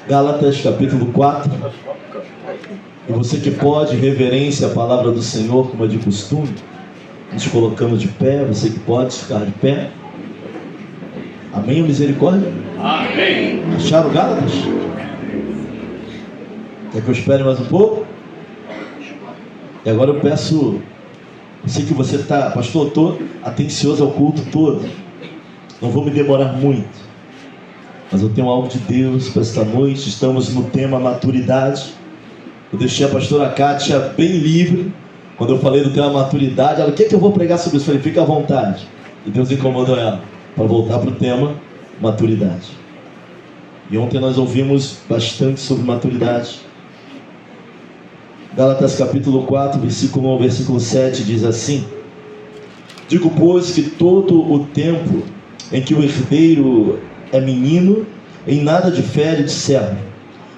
Gálatas capítulo 4. E você que pode, reverência a palavra do Senhor, como é de costume, nos colocando de pé. Você que pode ficar de pé. Amém, misericórdia? Amém. Acharam Gálatas? Quer que eu espere mais um pouco? E agora eu peço, eu sei que você está, pastor, eu estou atencioso ao culto todo, não vou me demorar muito, mas eu tenho algo de Deus para esta noite. Estamos no tema maturidade. Eu deixei a pastora Kátia bem livre. Quando eu falei do tema maturidade, ela, o que eu vou pregar sobre isso? Eu falei, fica à vontade. E Deus incomodou ela para voltar para o tema maturidade. E ontem nós ouvimos bastante sobre maturidade. Gálatas capítulo 4, versículo 1 ao versículo 7 diz assim: digo, pois, que todo o tempo em que o herdeiro é menino, em nada difere de servo,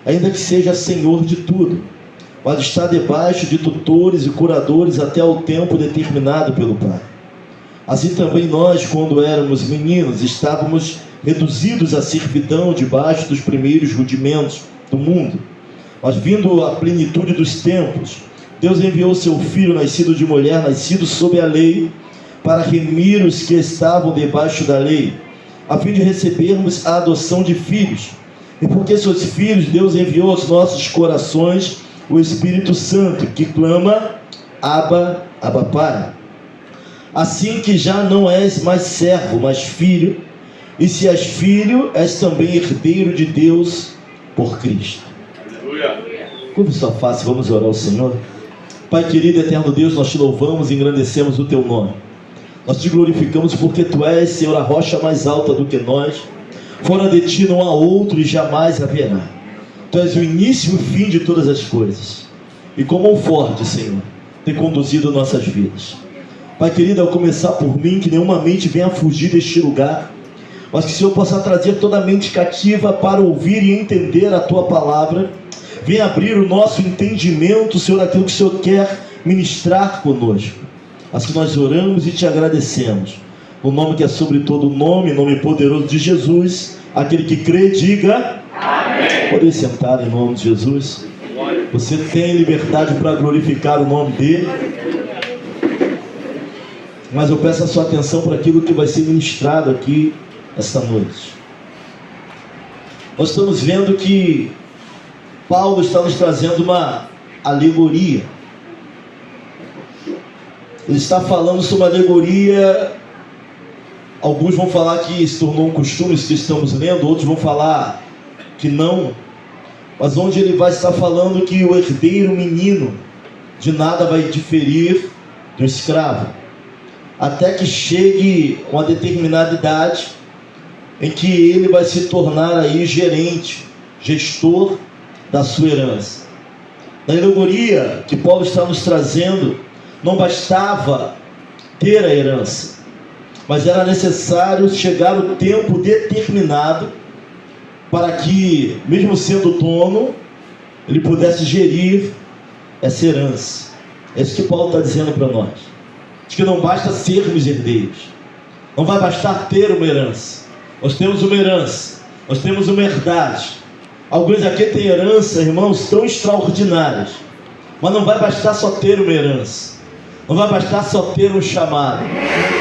ainda que seja senhor de tudo, mas está debaixo de tutores e curadores até o tempo determinado pelo Pai. Assim também nós, quando éramos meninos, estávamos reduzidos à servidão debaixo dos primeiros rudimentos do mundo. Mas vindo à plenitude dos tempos, Deus enviou seu Filho, nascido de mulher, nascido sob a lei, para remir os que estavam debaixo da lei, a fim de recebermos a adoção de filhos. E porque sois filhos, Deus enviou aos nossos corações o Espírito Santo, que clama, Abba, Abba Pai. Assim que já não és mais servo, mas filho, e se és filho, és também herdeiro de Deus por Cristo. Curve sua face, vamos orar ao Senhor. Pai querido, eterno Deus, nós te louvamos e engrandecemos o teu nome. Nós te glorificamos porque tu és, Senhor, a rocha mais alta do que nós. Fora de ti não há outro e jamais haverá. Tu és o início e o fim de todas as coisas. E com mão forte, Senhor, tem conduzido nossas vidas. Pai querido, ao começar por mim, que nenhuma mente venha fugir deste lugar, mas que o Senhor possa trazer toda a mente cativa para ouvir e entender a tua palavra. Venha abrir o nosso entendimento, Senhor, aquilo que o Senhor quer ministrar conosco. Assim nós oramos e te agradecemos. No nome que é sobre todo nome, nome poderoso de Jesus. Aquele que crê, diga amém. Pode sentar em nome de Jesus. Você tem liberdade para glorificar o nome dele. Mas eu peço a sua atenção para aquilo que vai ser ministrado aqui esta noite. Nós estamos vendo que Paulo está nos trazendo uma alegoria. Ele está falando sobre uma alegoria. Alguns vão falar que se tornou um costume, se estamos lendo, outros vão falar que não. Mas onde ele vai estar falando que o herdeiro menino de nada vai diferir do escravo, até que chegue uma determinada idade em que ele vai se tornar aí gerente, gestor da sua herança. Na alegoria que Paulo está nos trazendo, não bastava ter a herança, mas era necessário chegar o tempo determinado para que, mesmo sendo dono, ele pudesse gerir essa herança. É isso que Paulo está dizendo para nós. Diz que não basta sermos herdeiros, não vai bastar ter uma herança. Nós temos uma herança, nós temos uma herdade. Alguns aqui têm herança, irmãos, tão extraordinárias, mas não vai bastar só ter uma herança. Não vai bastar só ter um chamado,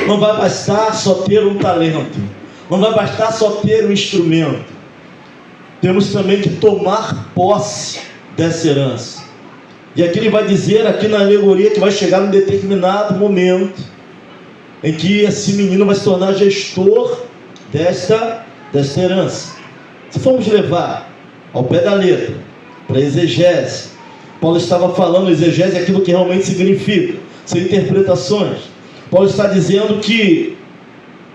não vai bastar só ter um talento, não vai bastar só ter um instrumento. Temos também que tomar posse dessa herança. E aqui ele vai dizer, aqui na alegoria, que vai chegar um determinado momento em que esse menino vai se tornar gestor desta herança. Se formos levar ao pé da letra, para a exegese, Paulo estava falando, exegese é aquilo que realmente significa, são interpretações. Paulo está dizendo que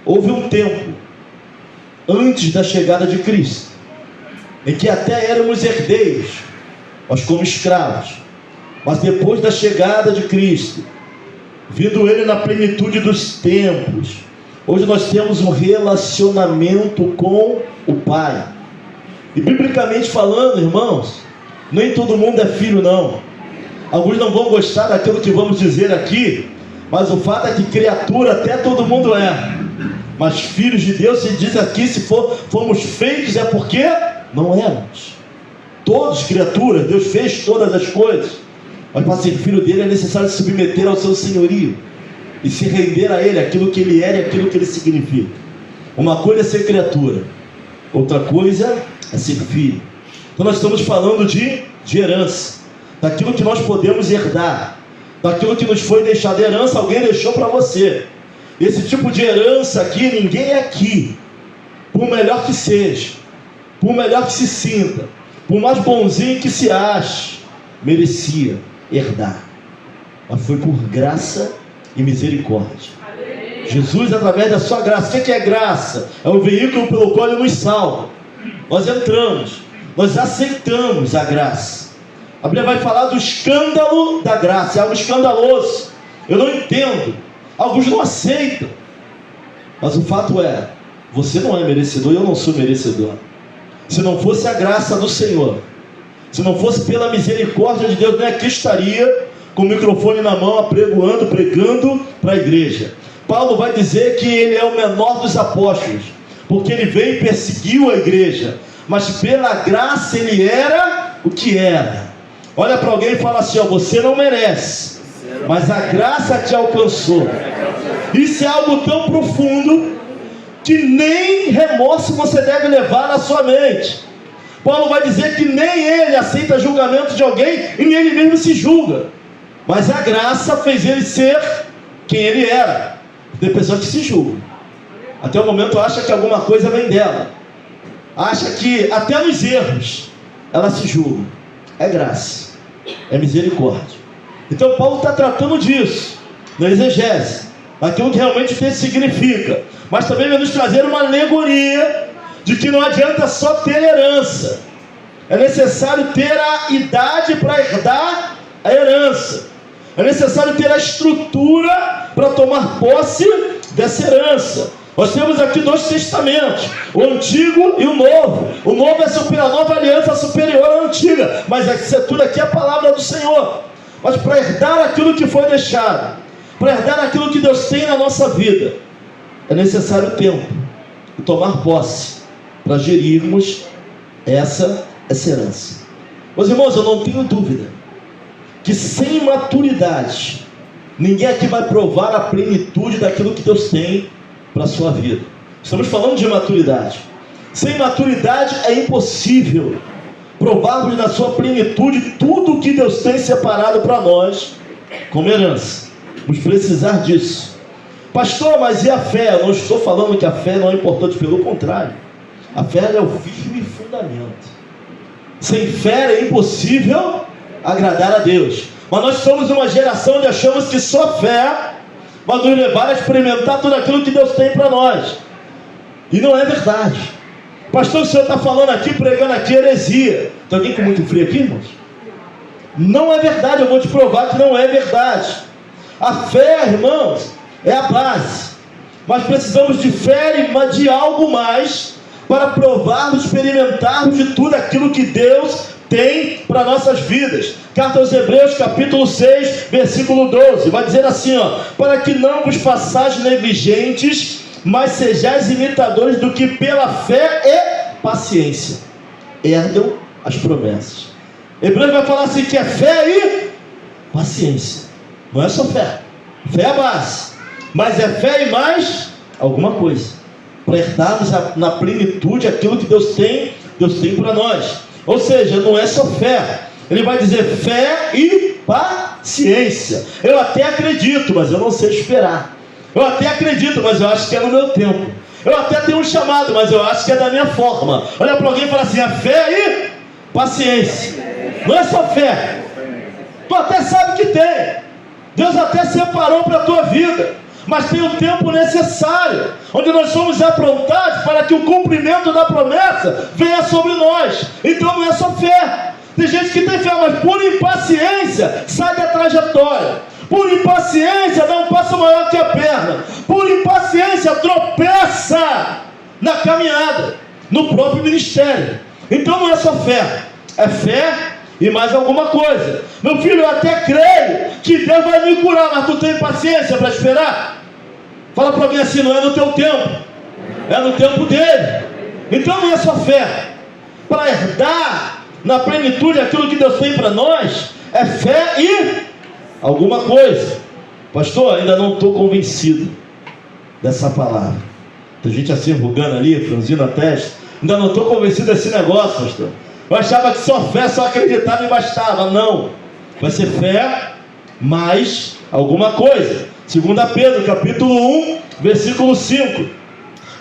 houve um tempo antes da chegada de Cristo, em que até éramos herdeiros, nós como escravos, mas depois da chegada de Cristo, vindo ele na plenitude dos tempos, hoje nós temos um relacionamento com o Pai. E biblicamente falando, irmãos, nem todo mundo é filho não. Alguns não vão gostar daquilo que vamos dizer aqui, mas o fato é que criatura até todo mundo é. Mas filhos de Deus, se diz aqui, se formos feitos, é porque não éramos. todos criaturas, Deus fez todas as coisas, mas para ser filho dele é necessário se submeter ao seu senhorio e se render a ele, aquilo que ele é e aquilo que ele significa. Uma coisa é ser criatura, outra coisa é ser filho. Então nós estamos falando de herança, daquilo que nós podemos herdar, daquilo que nos foi deixado. Herança alguém deixou para você. Esse tipo de herança aqui, ninguém aqui, por melhor que seja, por melhor que se sinta, por mais bonzinho que se ache, merecia herdar. Mas foi por graça e misericórdia. Jesus, através da sua graça. O que é graça? É o veículo pelo qual ele nos salva. Nós entramos, nós aceitamos a graça. A Bíblia vai falar do escândalo da graça. É algo escandaloso. Eu não entendo. Alguns não aceitam. Mas o fato é, você não é merecedor e eu não sou merecedor. Se não fosse a graça do Senhor, se não fosse pela misericórdia de Deus, nem aqui estaria com o microfone na mão, apregoando, pregando para a igreja. Paulo vai dizer que ele é o menor dos apóstolos, porque ele veio e perseguiu a igreja, mas pela graça ele era o que era. Olha para alguém e fala assim, ó, você não merece, mas a graça te alcançou. Isso é algo tão profundo que nem remorso você deve levar na sua mente. Paulo vai dizer que nem ele aceita julgamento de alguém e nem ele mesmo se julga, mas a graça fez ele ser quem ele era. Tem pessoas que se julgam, até o momento acha que alguma coisa vem dela, acha que até nos erros ela se julga. É graça, é misericórdia. Então Paulo está tratando disso na exegese, aquilo que realmente o texto significa, mas também vai nos trazer uma alegoria de que não adianta só ter herança, é necessário ter a idade para herdar a herança, é necessário ter a estrutura para tomar posse dessa herança. Nós temos aqui dois testamentos, o antigo e o novo. O novo é a nova aliança superior à antiga, mas essa tudo aqui é a palavra do Senhor. Mas para herdar aquilo que foi deixado, para herdar aquilo que Deus tem na nossa vida, é necessário tempo e tomar posse para gerirmos essa herança. Meus irmãos, eu não tenho dúvida que sem maturidade ninguém aqui vai provar a plenitude daquilo que Deus tem para a sua vida. Estamos falando de maturidade. Sem maturidade é impossível provarmos na sua plenitude tudo o que Deus tem separado para nós como herança. Vamos precisar disso. Pastor, mas e a fé? Eu não estou falando que a fé não é importante, pelo contrário. A fé é o firme fundamento. Sem fé é impossível agradar a Deus. Mas nós somos uma geração onde achamos que só fé vai nos levar a experimentar tudo aquilo que Deus tem para nós. E não é verdade. Pastor, o senhor está falando aqui, pregando aqui heresia. Tem alguém com muito frio aqui, irmãos? Não é verdade, eu vou te provar que não é verdade. A fé, irmãos, é a base. Mas precisamos de fé e de algo mais para provarmos, experimentarmos de tudo aquilo que Deus tem para nossas vidas. Carta aos Hebreus, capítulo 6, versículo 12, vai dizer assim, ó: para que não vos façais negligentes, mas sejais imitadores do que pela fé e paciência herdam as promessas. Hebreus vai falar assim, que é fé e paciência. Não é só fé, fé é a base, mas é fé e mais alguma coisa, para herdarmos na plenitude aquilo que Deus tem para nós. Ou seja, não é só fé. Ele vai dizer fé e paciência. Eu até acredito, mas eu não sei esperar. Eu até acredito, mas eu acho que é no meu tempo. Eu até tenho um chamado, mas eu acho que é da minha forma. Olha para alguém e fala assim, é fé e paciência. Não é só fé. Tu até sabe que tem. Deus até separou para a tua vida, mas tem o tempo necessário, onde nós somos aprontados para que o cumprimento da promessa venha sobre nós. Então não é só fé. Tem gente que tem fé, mas por impaciência sai da trajetória. Por impaciência dá um passo maior que a perna. Por impaciência tropeça na caminhada, no próprio ministério. Então não é só fé, é fé e mais alguma coisa. Meu filho, eu até creio que Deus vai me curar, mas tu tem paciência para esperar? Fala para alguém assim, não é no teu tempo, é no tempo dele. Então não é só fé. Para herdar na plenitude aquilo que Deus tem para nós, é fé e alguma coisa. Pastor, ainda não estou convencido dessa palavra. Tem gente assim enrugando ali, franzindo a testa. Ainda não estou convencido desse negócio, pastor. Eu achava que só fé, só acreditava e bastava. Não, vai ser fé mais alguma coisa. 2 Pedro, capítulo 1, versículo 5.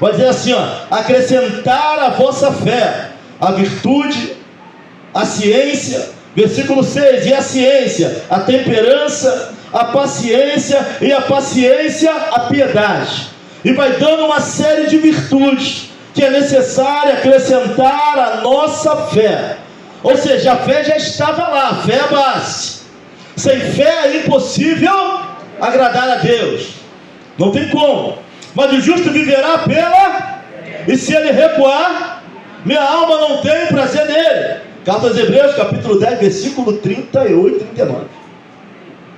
Vai dizer assim, ó: acrescentar a vossa fé a virtude, a ciência. Versículo 6, e a ciência, a temperança, a paciência, e a paciência, a piedade. E vai dando uma série de virtudes que é necessário acrescentar a nossa fé. Ou seja, a fé já estava lá, a fé é a base. Sem fé é impossível agradar a Deus. Não tem como. Mas o justo viverá pela... E se ele recuar, minha alma não tem prazer nele. Carta aos Hebreus, capítulo 10, versículo 38 e 39.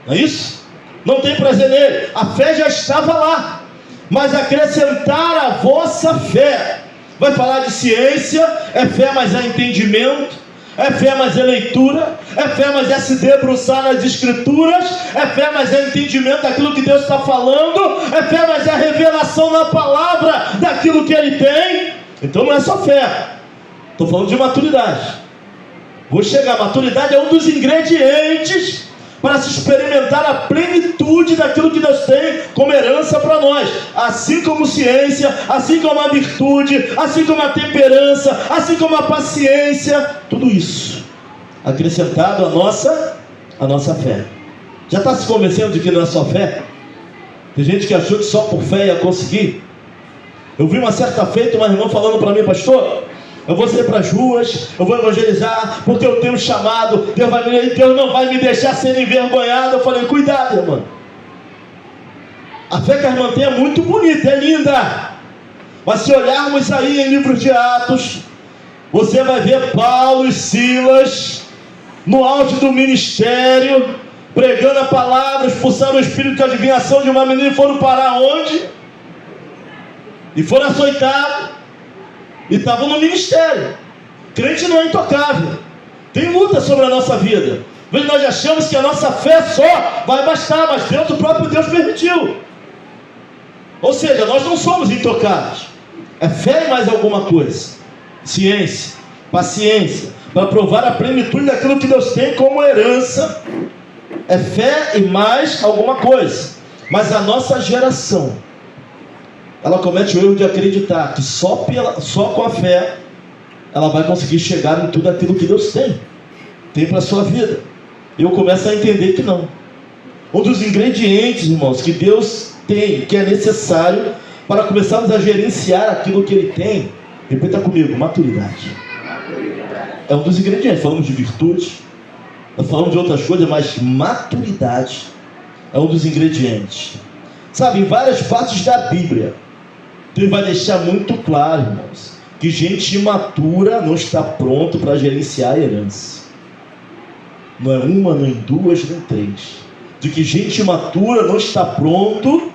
Não é isso? Não tem prazer nele. A fé já estava lá. Mas acrescentar a vossa fé. Vai falar de ciência. É fé, mas é entendimento. É fé, mas é leitura. É fé, mas é se debruçar nas escrituras. É fé, mas é entendimento daquilo que Deus está falando. É fé, mas é a revelação na palavra daquilo que Ele tem. Então não é só fé. Estou falando de maturidade. Vou chegar. Maturidade é um dos ingredientes para se experimentar a plenitude daquilo que Deus tem como herança para nós. Assim como ciência, assim como a virtude, assim como a temperança, assim como a paciência, tudo isso acrescentado à nossa fé. Já está se convencendo de que não é só fé? Tem gente que achou que só por fé ia conseguir. Eu vi uma certa feita uma irmã falando para mim: pastor, eu vou sair para as ruas, eu vou evangelizar, porque eu tenho um chamado, Deus não vai me deixar ser envergonhado. Eu falei: cuidado, irmã. A fé que a irmã tem é muito bonita, é linda. Mas se olharmos aí em livros de Atos, você vai ver Paulo e Silas, no auge do ministério, pregando a palavra, expulsando o espírito de adivinhação de uma menina, e foram parar onde? E foram açoitados. E estavam no ministério. Crente não é intocável. Tem luta sobre a nossa vida. Às vezes nós achamos que a nossa fé só vai bastar, mas Deus, o próprio Deus permitiu. Ou seja, nós não somos intocáveis. É fé e mais alguma coisa. Ciência, paciência, para provar a plenitude daquilo que Deus tem como herança. É fé e mais alguma coisa. Mas a nossa geração, ela comete o erro de acreditar que só com a fé ela vai conseguir chegar em tudo aquilo que Deus tem para a sua vida. Eu começo a entender que não. Um dos ingredientes, irmãos, que Deus tem, que é necessário para começarmos a gerenciar aquilo que Ele tem, repita comigo: maturidade. É um dos ingredientes. Falamos de virtude, nós falamos de outras coisas, mas maturidade é um dos ingredientes. Sabe, em várias partes da Bíblia, Deus vai deixar muito claro, irmãos, que gente imatura não está pronto para gerenciar a herança. Não é uma, nem duas, nem três. De que gente imatura não está pronto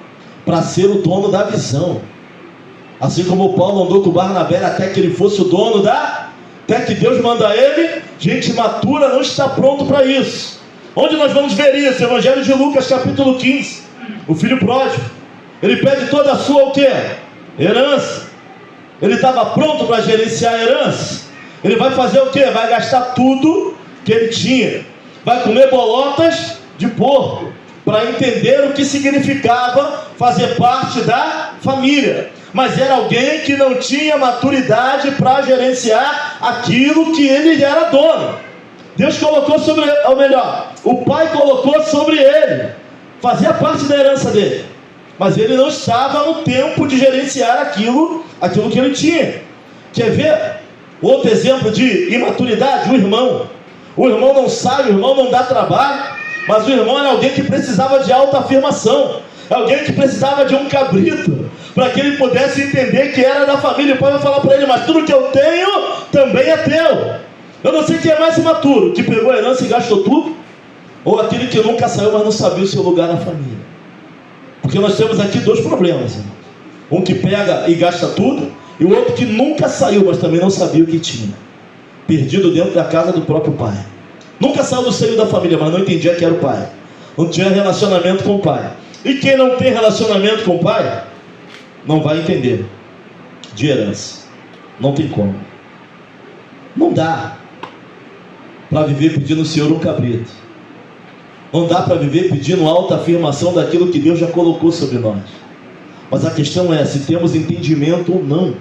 para ser o dono da visão. Assim como Paulo andou com Barnabé até que ele fosse o dono até que Deus manda ele, gente imatura não está pronto para isso. Onde nós vamos ver isso? Evangelho de Lucas, capítulo 15. O filho pródigo, ele pede toda a sua o quê? Herança. Ele estava pronto para gerenciar a herança. Ele vai fazer o quê? Vai gastar tudo que ele tinha. Vai comer bolotas de porco, para entender o que significava fazer parte da família. Mas era alguém que não tinha maturidade para gerenciar aquilo que ele era dono. Deus colocou sobre ele, ou melhor, o pai colocou sobre ele, fazia parte da herança dele, mas ele não estava no tempo de gerenciar aquilo que ele tinha. Quer ver outro exemplo de imaturidade? O irmão não sabe, o irmão não dá trabalho, mas o irmão era alguém que precisava de autoafirmação, alguém que precisava de um cabrito, para que ele pudesse entender que era da família. O pai vai falar para ele: mas tudo que eu tenho também é teu. Eu não sei quem é mais imaturo, que pegou a herança e gastou tudo, ou aquele que nunca saiu, mas não sabia o seu lugar na família. Porque nós temos aqui dois problemas, irmão. Um que pega e gasta tudo, e o outro que nunca saiu, mas também não sabia o que tinha. perdido dentro da casa do próprio pai. Nunca saiu do seio da família, mas não entendia que era o pai. Não tinha relacionamento com o pai. E quem não tem relacionamento com o pai, não vai entender de herança. Não tem como. Não dá para viver pedindo ao Senhor um cabrito. Não dá para viver pedindo alta afirmação daquilo que Deus já colocou sobre nós. Mas a questão é se temos entendimento ou não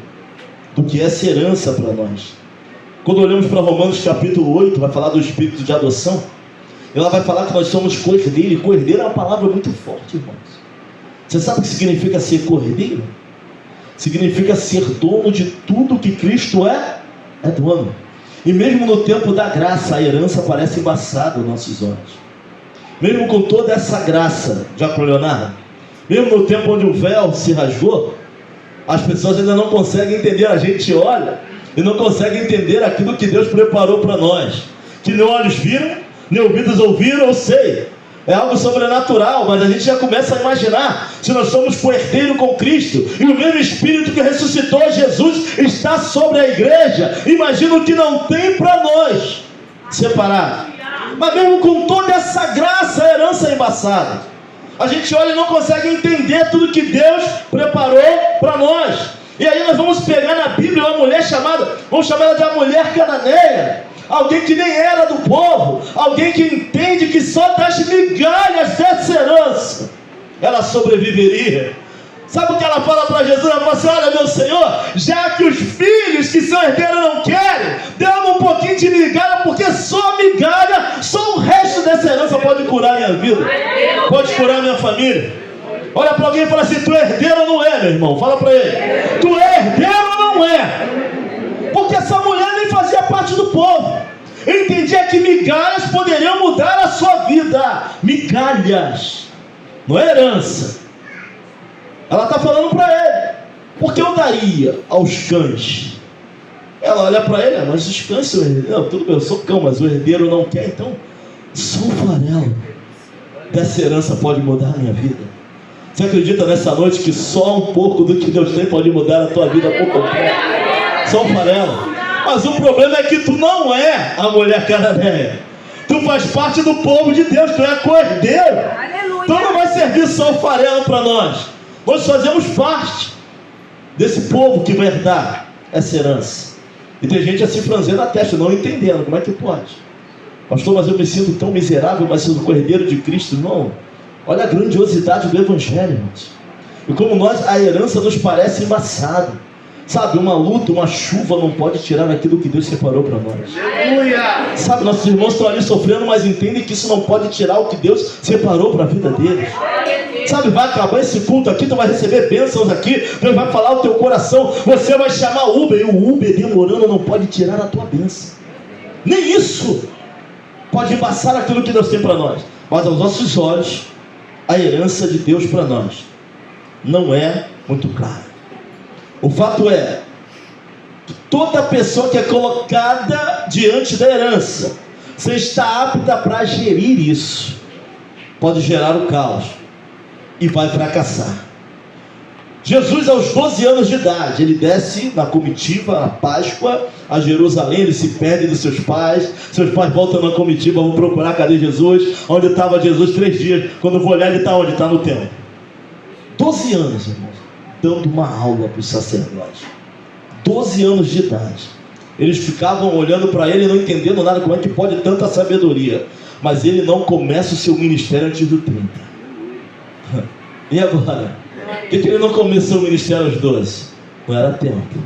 do que é essa herança para nós. Quando olhamos para Romanos capítulo 8, vai falar do espírito de adoção. Ela vai falar que nós somos cordeiro. Cordeiro é uma palavra muito forte, irmãos. Você sabe o que significa ser cordeiro? Significa ser dono de tudo que Cristo é dono. E mesmo no tempo da graça, a herança parece embaçada aos nossos olhos. Mesmo com toda essa graça, Diácono Leonardo, mesmo no tempo onde o véu se rasgou, as pessoas ainda não conseguem entender. A gente olha e não consegue entender aquilo que Deus preparou para nós. Que nem olhos viram, nem ouvidos ouviram, eu sei. É algo sobrenatural, mas a gente já começa a imaginar. Se nós somos coerdeiros com Cristo, e o mesmo Espírito que ressuscitou Jesus está sobre a igreja, imagina o que não tem para nós separado. Mas mesmo com toda essa graça, a herança é embaçada. A gente olha e não consegue entender tudo que Deus preparou para nós. E aí nós vamos pegar na Bíblia uma mulher chamada, vamos chamar ela de a mulher cananeia. Alguém que nem era do povo, alguém que entende que só das migalhas dessa herança ela sobreviveria. Sabe o que ela fala para Jesus? Ela fala assim: olha, meu Senhor, já que os filhos que são herdeiros não querem, dê-me um pouquinho de migalha, porque só migalha, só o resto dessa herança pode curar minha vida, pode curar minha família. Olha para alguém e fala assim: tu é herdeiro ou não é, meu irmão? Fala para ele: tu é herdeiro ou não é? Porque essa mulher nem fazia parte do povo. Entendia que migalhas poderiam mudar a sua vida. Migalhas, não é herança. Ela está falando para ele: porque eu daria aos cães? Ela olha para ele: mas os cães são herdeiros. Não, tudo bem, eu sou cão, mas o herdeiro não quer. Então, só o farelo dessa herança pode mudar a minha vida. Você acredita nessa noite que só um pouco do que Deus tem pode mudar a tua vida por completo? Só um farelo. Mas o problema é que tu não é a mulher cananeia. Tu faz parte do povo de Deus, tu é cordeiro. Então não vai servir só o farelo para nós. Nós fazemos parte desse povo que vai herdar essa herança. E tem gente assim franzendo a testa, não entendendo. Como é que pode? Pastor, mas eu me sinto tão miserável, mas sendo cordeiro de Cristo. Não. Olha a grandiosidade do Evangelho, irmãos. E como nós, a herança nos parece embaçada. Sabe, uma luta, uma chuva não pode tirar aquilo que Deus separou para nós. Aleluia! Sabe, nossos irmãos estão ali sofrendo, mas entendem que isso não pode tirar o que Deus separou para a vida deles. Sabe, vai acabar esse culto aqui, tu vai receber bênçãos aqui, Deus vai falar o teu coração, você vai chamar o Uber, e o Uber demorando não pode tirar a tua bênção. Nem isso pode embaçar aquilo que Deus tem para nós. Mas aos nossos olhos, a herança de Deus para nós não é muito clara. O fato é que toda pessoa que é colocada diante da herança, você está apta para gerir isso, pode gerar o caos e vai fracassar. Jesus, aos 12 anos de idade, ele desce na comitiva, na Páscoa, a Jerusalém. Ele se perde dos seus pais voltam na comitiva, vão procurar, cadê Jesus? Onde estava Jesus 3 dias? Quando eu vou olhar, ele está onde? Está no templo. 12 anos, irmãos, dando uma aula para os sacerdotes. 12 anos de idade. Eles ficavam olhando para ele e não entendendo nada. Como é que pode tanta sabedoria? Mas ele não começa o seu ministério antes do 30. E agora? Por que ele não começou o ministério aos 12? Não era tempo.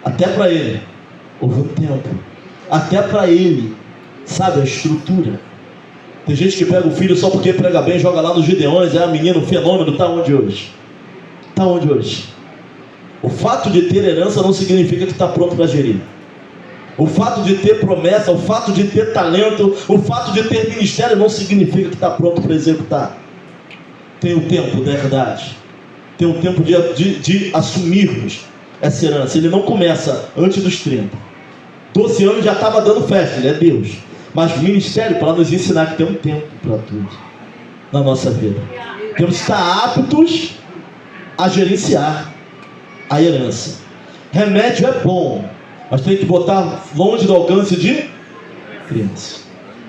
Até para ele houve um tempo. Até para ele, sabe, a estrutura. Tem gente que pega o filho só porque prega bem, joga lá nos Gideões, é menino, fenômeno. Está onde hoje? Está onde hoje? O fato de ter herança não significa que está pronto para gerir. O fato de ter promessa, o fato de ter talento, o fato de ter ministério não significa que está pronto para executar. Tem o tempo da verdade. Tem o tempo de assumirmos essa herança. Ele não começa antes dos 30. 12 anos já estava dando festa, ele é Deus. Mas o ministério para nos ensinar que tem um tempo para tudo na nossa vida. Temos que estar aptos a gerenciar a herança. Remédio é bom, mas tem que botar longe do alcance de criança.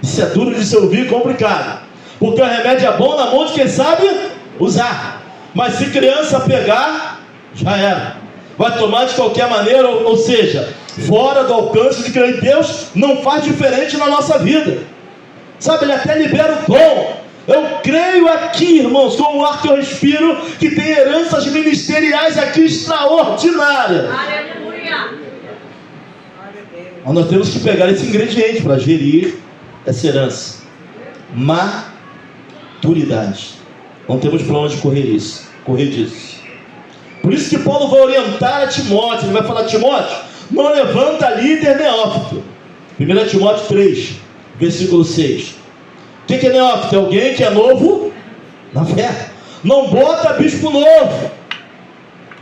Isso é duro de se ouvir e complicado, porque o remédio é bom na mão de quem sabe usar, mas se criança pegar, já era, vai tomar de qualquer maneira, ou seja, fora do alcance de crer em Deus, não faz diferente na nossa vida, sabe? Ele até libera o dom. Eu creio aqui, irmãos, como o ar que eu respiro, que tem heranças ministeriais aqui extraordinárias. Aleluia! Mas nós temos que pegar esse ingrediente para gerir essa herança: maturidade. Não temos para onde correr disso. Por isso que Paulo vai orientar a Timóteo. Ele vai falar: Timóteo, não levanta líder neófito. 1 Timóteo 3, versículo 6. O que é neófito? É alguém que é novo na fé. Não bota bispo novo,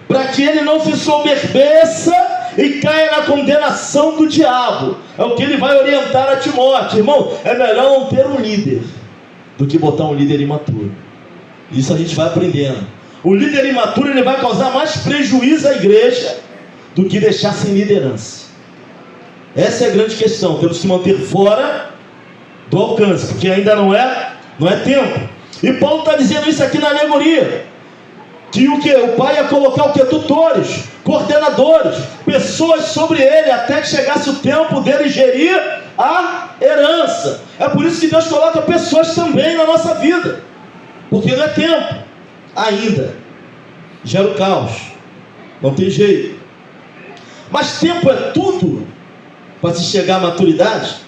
para que ele não se soberbeça e caia na condenação do diabo. É o que ele vai orientar a Timóteo. Irmão, é melhor não ter um líder do que botar um líder imaturo. Isso a gente vai aprendendo. O líder imaturo, ele vai causar mais prejuízo à igreja do que deixar sem liderança. Essa é a grande questão. Temos que manter fora do alcance, porque ainda não é tempo. E Paulo está dizendo isso aqui na alegoria, que o pai ia colocar tutores, coordenadores, pessoas sobre ele, até que chegasse o tempo dele gerir a herança. É por isso que Deus coloca pessoas também na nossa vida, porque não é tempo ainda. Gera o caos, não tem jeito. Mas tempo é tudo para se chegar à maturidade.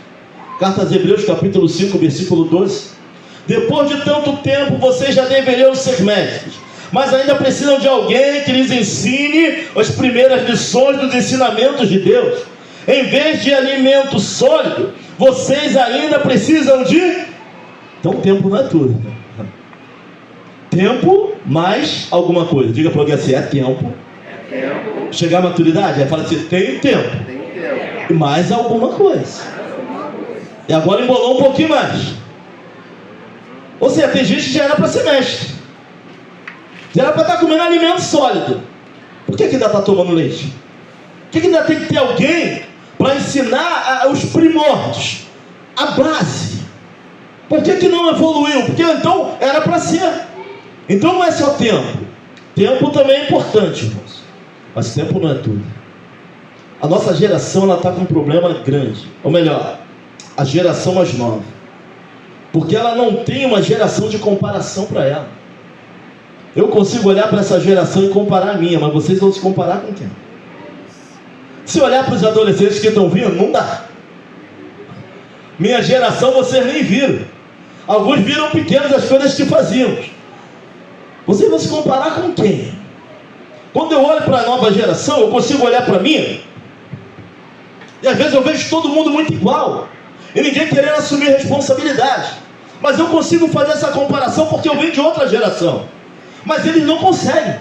Carta aos Hebreus, capítulo 5, versículo 12. Depois de tanto tempo, vocês já deveriam ser mestres, mas ainda precisam de alguém que lhes ensine as primeiras lições dos ensinamentos de Deus. Em vez de alimento sólido, vocês ainda precisam de... Então tempo não é tudo. Tempo mais alguma coisa. Diga para alguém assim: é tempo. Chegar à maturidade, fala assim: tem tempo. E mais alguma coisa. E agora embolou um pouquinho mais. Ou seja, tem gente que já era para ser mestre, já era para estar comendo alimento sólido. Por que ainda está tomando leite? Por que ainda tem que ter alguém para ensinar os primórdios, a base? Por que não evoluiu? Porque então era para ser. Então não é só tempo. Tempo também é importante, irmãos, mas tempo não é tudo. A nossa geração está com um problema grande. Ou melhor, a geração mais nova, porque ela não tem uma geração de comparação para ela. Eu consigo olhar para essa geração e comparar a minha, mas vocês vão se comparar com quem? Se olhar para os adolescentes que estão vindo, não dá. Minha geração vocês nem viram. Alguns viram pequenos as coisas que fazíamos. Vocês vão se comparar com quem? Quando eu olho para a nova geração, eu consigo olhar para mim, e às vezes eu vejo todo mundo muito igual, e ninguém querendo assumir responsabilidade. Mas eu consigo fazer essa comparação porque eu venho de outra geração. Mas eles não conseguem,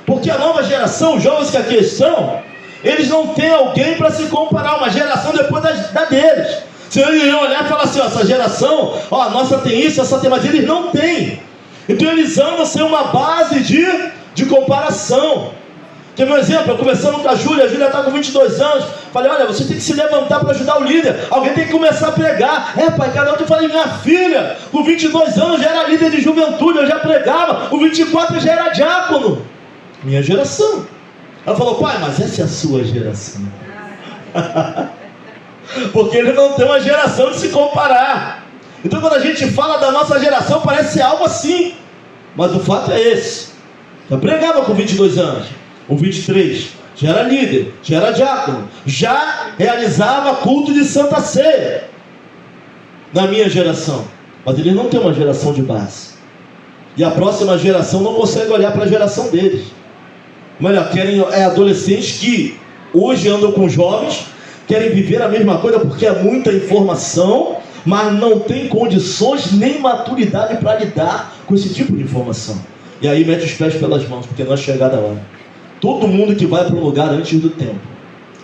porque a nova geração, os jovens que aqui estão, eles não têm alguém para se comparar, uma geração depois da deles. Se eles iam olhar e falar assim: ó, essa geração, ó, a nossa tem isso, essa tem, mas eles não têm. Então eles andam sem uma base de comparação. Tem um exemplo, eu conversando com a Júlia está com 22 anos, falei: olha, você tem que se levantar para ajudar o líder, alguém tem que começar a pregar. Pai, cada outro. Eu falei: minha filha, com 22 anos já era líder de juventude, eu já pregava, com 24 eu já era diácono. Minha geração. Ela falou: pai, mas essa é a sua geração. Porque ele não tem uma geração de se comparar. Então quando a gente fala da nossa geração, parece algo assim, mas o fato é esse. Eu pregava com 22 anos, com 23, já era líder, já era diácono, já realizava culto de Santa Ceia na minha geração. Mas eles não têm uma geração de base, e a próxima geração não consegue olhar para a geração deles. Melhor, querem adolescentes que hoje andam com jovens, querem viver a mesma coisa porque é muita informação, mas não tem condições nem maturidade para lidar com esse tipo de informação. E aí mete os pés pelas mãos, porque não é chegada a hora. Todo mundo que vai para um lugar antes do tempo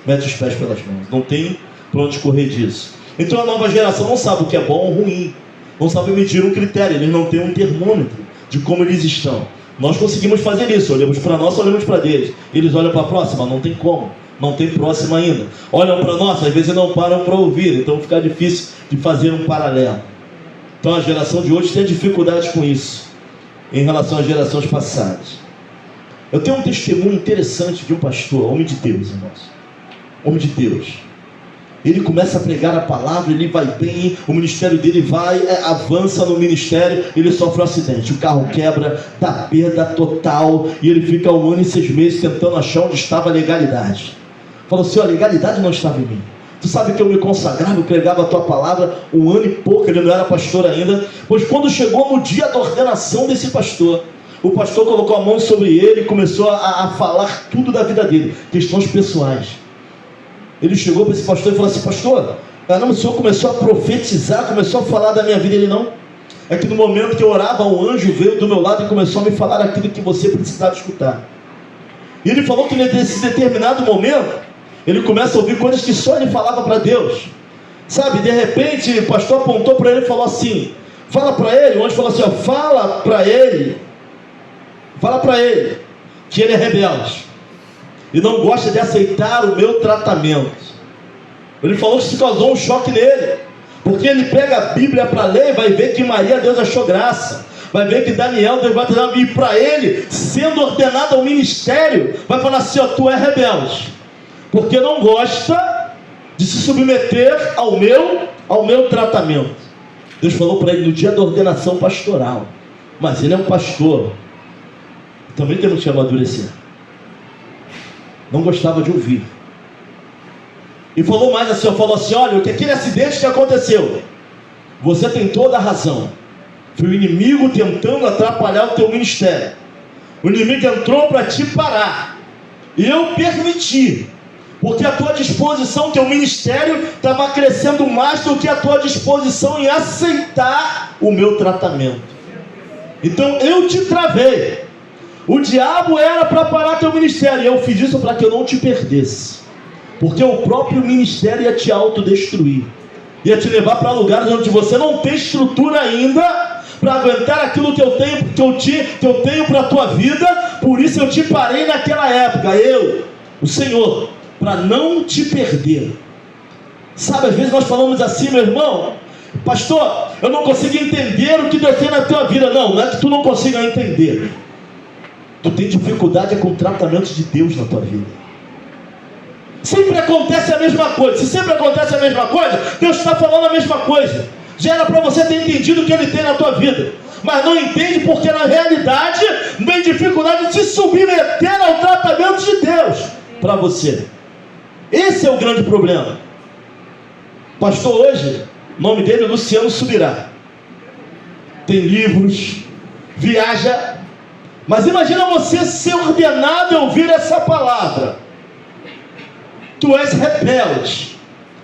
mete os pés pelas mãos, não tem para onde correr disso. Então a nova geração não sabe o que é bom ou ruim, não sabe medir um critério, eles não têm um termômetro de como eles estão. Nós conseguimos fazer isso, olhamos para nós, olhamos para eles. Eles olham para a próxima, não tem como. Não tem próxima ainda. Olham para nós, às vezes não param para ouvir, então fica difícil de fazer um paralelo. Então a geração de hoje tem dificuldade com isso, em relação às gerações passadas. Eu tenho um testemunho interessante de um pastor, homem de Deus, irmãos. Homem de Deus. Ele começa a pregar a palavra, ele vai bem, o ministério dele avança no ministério, ele sofre um acidente, o carro quebra, dá perda total, e ele fica 1 ano e 6 meses tentando achar onde estava a legalidade. Falou assim, a legalidade não estava em mim. Tu sabe que eu me consagrava, eu pregava a tua palavra 1 ano e pouco, ele não era pastor ainda, pois quando chegou no dia da ordenação desse pastor, o pastor colocou a mão sobre ele e começou a falar tudo da vida dele, questões pessoais. Ele chegou para esse pastor e falou assim, pastor, caramba, o senhor começou a profetizar, começou a falar da minha vida. Ele não. É que no momento que eu orava, um anjo veio do meu lado e começou a me falar aquilo que você precisava escutar. E ele falou que nesse determinado momento, ele começa a ouvir coisas que só ele falava para Deus. Sabe, de repente, o pastor apontou para ele e falou assim, fala para ele, o anjo falou assim, fala para ele que ele é rebelde e não gosta de aceitar o meu tratamento. Ele falou que isso causou um choque nele, porque ele pega a Bíblia para ler e vai ver que Maria, Deus achou graça, vai ver que Daniel, Deus vai dar, e para ele, sendo ordenado ao ministério, vai falar assim, tu é rebelde, porque não gosta de se submeter ao meu tratamento. Deus falou para ele no dia da ordenação pastoral, mas ele é um pastor, também temos que amadurecer. Não gostava de ouvir. E falou mais assim, falou assim, olha, que aquele acidente que aconteceu, você tem toda a razão. Foi o inimigo tentando atrapalhar o teu ministério. O inimigo entrou para te parar. E eu permiti, porque a tua disposição, teu ministério estava crescendo mais do que a tua disposição em aceitar o meu tratamento. Então eu te travei. O diabo era para parar teu ministério, e eu fiz isso para que eu não te perdesse, porque o próprio ministério ia te autodestruir, ia te levar para lugares onde você não tem estrutura ainda para aguentar aquilo que eu tenho para a tua vida. Por isso eu te parei naquela época, o Senhor, para não te perder. Sabe, às vezes nós falamos assim, meu irmão, pastor, eu não consigo entender o que Deus tem na tua vida. Não é que tu não consiga entender, tu tem dificuldade com o tratamento de Deus na tua vida. Sempre acontece a mesma coisa. Se sempre acontece a mesma coisa, Deus está falando a mesma coisa. Já era para você ter entendido o que Ele tem na tua vida, mas não entende porque na realidade tem dificuldade de se submeter ao tratamento de Deus para você. Esse é o grande problema. Pastor hoje, o nome dele é Luciano Subirá, tem livros, viaja. Mas imagina você ser ordenado e ouvir essa palavra. Tu és rebelde,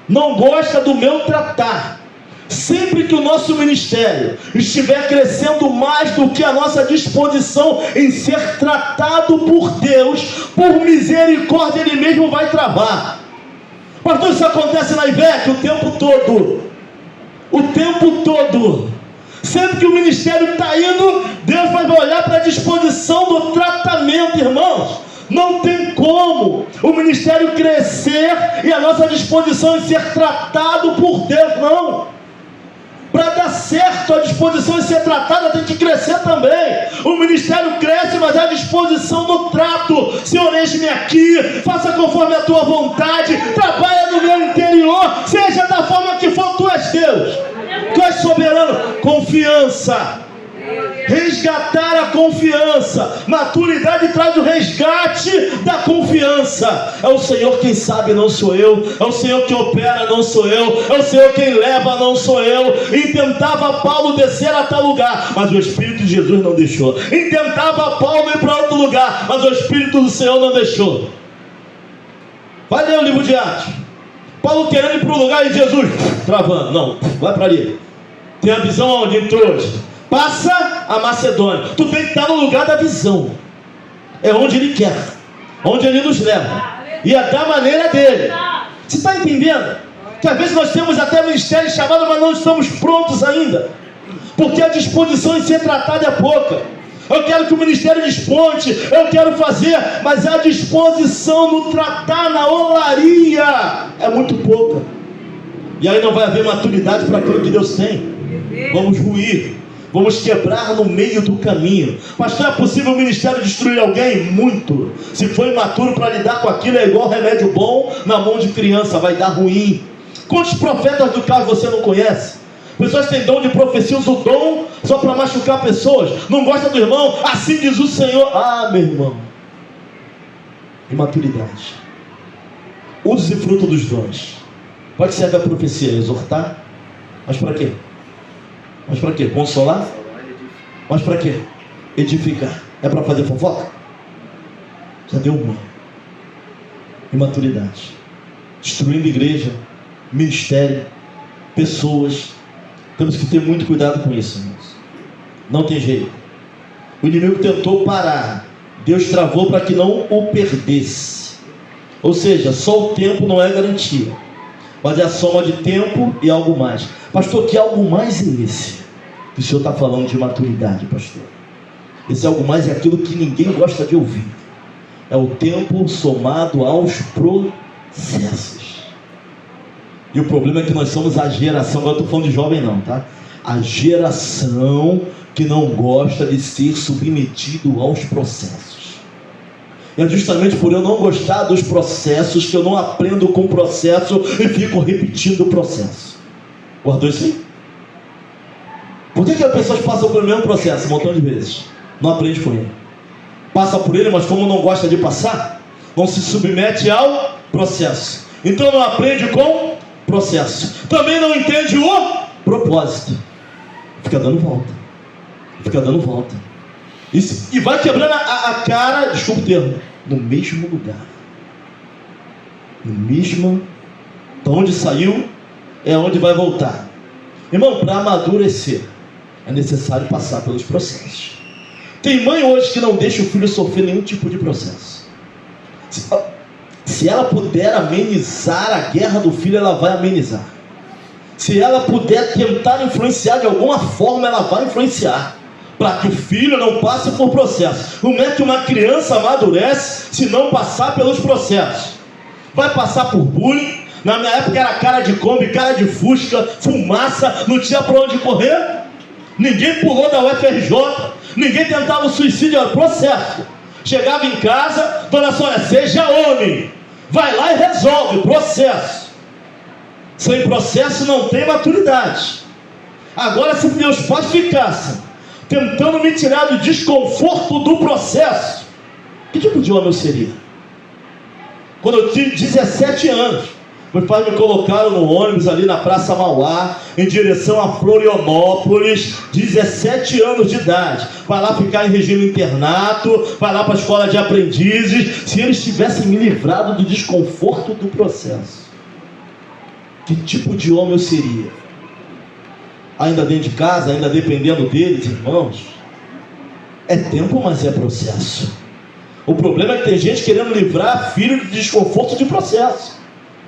não gosta do meu tratar. Sempre que o nosso ministério estiver crescendo mais do que a nossa disposição em ser tratado por Deus, por misericórdia, Ele mesmo vai travar. Pastor, isso acontece na IVEC o tempo todo. O tempo todo. Sempre que o ministério está indo, Deus vai olhar para a disposição do tratamento, irmãos. Não tem como o ministério crescer e a nossa disposição em ser tratado por Deus, não. Para dar certo, a disposição em ser tratada tem que crescer também. O ministério cresce, mas é a disposição do trato. Senhor, eis-me aqui, faça conforme a tua vontade, trabalha no meu interior, seja da forma que for, tu és Deus, tu és soberano. Confiança, resgatar a confiança. Maturidade traz o resgate da confiança. É o Senhor quem sabe, não sou eu. É o Senhor que opera, não sou eu. É o Senhor quem leva, não sou eu. Intentava Paulo descer a tal lugar, mas o Espírito de Jesus não deixou. Intentava Paulo ir para outro lugar, mas o Espírito do Senhor não deixou. Vai ler o livro de Atos. Paulo querendo ir para o lugar e Jesus travando. Não, vai para ali. Tem a visão onde entrou hoje. Passa a Macedônia. Tu tem que estar no lugar da visão. É onde Ele quer, onde Ele nos leva, e é da maneira dele. Você está entendendo? Que às vezes nós temos até ministério chamado, mas não estamos prontos ainda, porque a disposição em ser tratado é pouca. eu quero que o ministério desponte, eu quero fazer, mas a disposição no tratar, na olaria, é muito pouca. E aí não vai haver maturidade para aquilo que Deus tem. Vamos ruir, vamos quebrar no meio do caminho. Pastor, é possível o ministério destruir alguém? Muito. Se for imaturo para lidar com aquilo, é igual remédio bom na mão de criança, vai dar ruim. Quantos profetas do caso você não conhece? Pessoas têm dom de profecia, usam o dom só para machucar pessoas. Não gosta do irmão? Assim diz o Senhor. Ah, meu irmão, imaturidade. Use fruto dos dons. Pode servir a profecia, exortar. Mas para quê? Mas para quê? Consolar? Mas para quê? Edificar. É para fazer fofoca? Já deu uma. Imaturidade. Destruindo igreja, ministério, pessoas. Temos que ter muito cuidado com isso, irmãos. Não tem jeito. O inimigo tentou parar. Deus travou para que não o perdesse. Ou seja, só o tempo não é garantia, mas é a soma de tempo e algo mais. Pastor, que algo mais é esse? Que o senhor está falando de maturidade, pastor. Esse algo mais é aquilo que ninguém gosta de ouvir. É o tempo somado aos processos. E o problema é que nós somos a geração, agora eu estou falando de jovem não, tá? A geração que não gosta de ser submetido aos processos. E é justamente por eu não gostar dos processos que eu não aprendo com o processo e fico repetindo o processo. Guardou isso aí? Por que as pessoas passam pelo mesmo processo um montão de vezes? Não aprende com ele. Passa por ele, mas como não gosta de passar, não se submete ao processo. Então não aprende com processo. Também não entende o propósito. Fica dando volta. Fica dando volta. E vai quebrando a cara, desculpa o termo, no mesmo lugar. No mesmo, de onde saiu, é onde vai voltar. Irmão, para amadurecer, é necessário passar pelos processos. Tem mãe hoje que não deixa o filho sofrer nenhum tipo de processo. Se ela puder amenizar a guerra do filho, ela vai amenizar. Se ela puder tentar influenciar de alguma forma, ela vai influenciar, para que o filho não passe por processo. Como é que uma criança amadurece se não passar pelos processos? Vai passar por bullying. Na minha época era cara de Kombi, cara de Fusca, fumaça, não tinha para onde correr. Ninguém pulou da UFRJ, ninguém tentava o suicídio, era processo. Chegava em casa, dona Sônia, seja homem, vai lá e resolve, processo. Sem processo não tem maturidade. Agora, se meus pais ficassem tentando me tirar do desconforto do processo, que tipo de homem eu seria? Quando eu tinha 17 anos, meus pais me colocaram no ônibus ali na Praça Mauá, em direção a Florianópolis, 17 anos de idade. Vai lá ficar em regime internato, vai lá para a escola de aprendizes. Se eles tivessem me livrado do desconforto do processo, que tipo de homem eu seria? Ainda dentro de casa, ainda dependendo deles, irmãos. É tempo, mas é processo. O problema é que tem gente querendo livrar filho de desconforto de processo.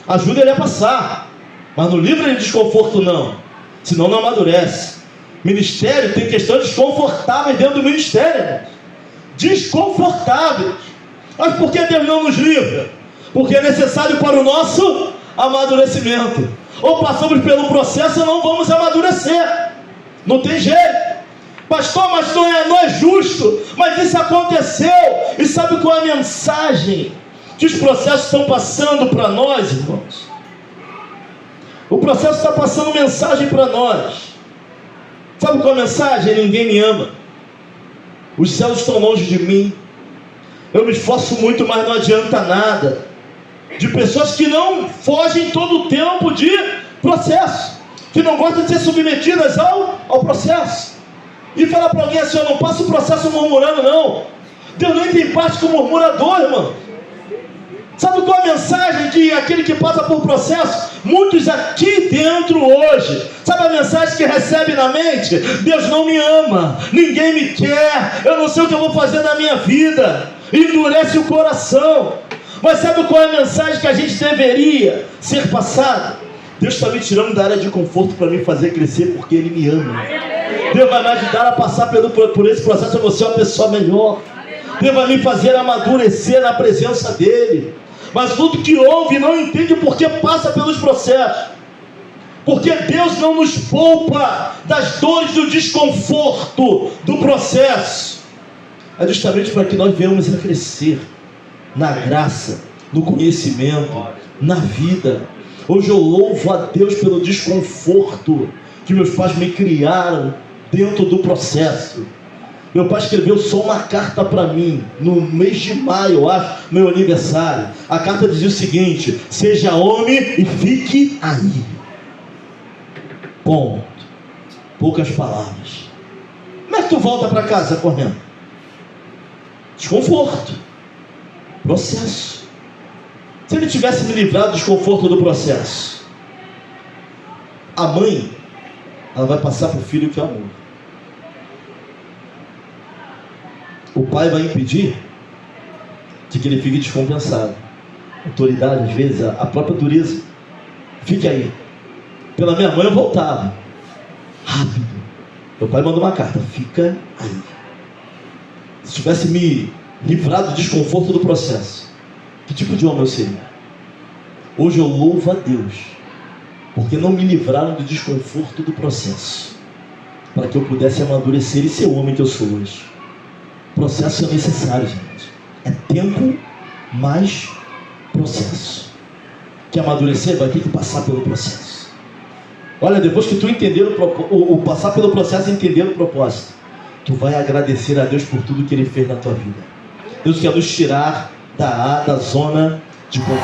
Ajuda ele a passar, mas não livra ele de desconforto não, senão não amadurece. Ministério tem questões desconfortáveis dentro do ministério, né? Desconfortáveis. Mas por que Deus não nos livra? Porque é necessário para o nosso amadurecimento. Ou passamos pelo processo ou não vamos amadurecer. Não tem jeito. Pastor, mas não é justo. Mas isso aconteceu. E sabe qual é a mensagem que os processos estão passando para nós, irmãos? O processo está passando mensagem para nós. Sabe qual é a mensagem? Ninguém me ama. Os céus estão longe de mim. Eu me esforço muito, mas não adianta nada. De pessoas que não fogem todo o tempo de processo, que não gostam de ser submetidas ao processo. E falar para alguém assim: eu não passo o processo murmurando, não. Deus nem tem parte com o murmurador, irmão. Sabe qual a mensagem que aquele que passa por processo, muitos aqui dentro hoje, sabe a mensagem que recebe na mente? Deus não me ama, ninguém me quer, eu não sei o que eu vou fazer na minha vida. Endurece o coração. Mas sabe qual é a mensagem que a gente deveria ser passada? Deus está me tirando da área de conforto para me fazer crescer porque Ele me ama. Deus vai me ajudar a passar por esse processo. Eu vou ser uma pessoa melhor. Deus vai me fazer amadurecer na presença dele. Mas tudo que ouve não entende porque passa pelos processos. Porque Deus não nos poupa das dores do desconforto do processo. É justamente para que nós venhamos a crescer na graça, no conhecimento, na vida. Hoje eu louvo a Deus pelo desconforto que meus pais me criaram dentro do processo. Meu pai escreveu só uma carta para mim no mês de maio, eu acho, meu aniversário. A carta dizia o seguinte: seja homem e fique aí. Ponto. Poucas palavras. Como é que tu volta para casa correndo? Desconforto. Processo. Se ele tivesse me livrado do desconforto do processo, a mãe, ela vai passar para o filho que é amor. O pai vai impedir de que ele fique descompensado. Autoridade, às vezes, a própria dureza. Fique aí. Pela minha mãe eu voltava. Rápido. Meu pai mandou uma carta. Fica aí. Se tivesse me livrado do desconforto do processo, que tipo de homem eu seria? Hoje eu louvo a Deus, porque não me livraram do desconforto do processo, para que eu pudesse amadurecer e ser o homem que eu sou hoje. Processo é necessário, gente. É tempo mais processo. Quer amadurecer? Vai ter que passar pelo processo. Olha, depois que tu entender o passar pelo processo e entender o propósito, tu vai agradecer a Deus por tudo que Ele fez na tua vida. Deus quer nos tirar da zona de conforto.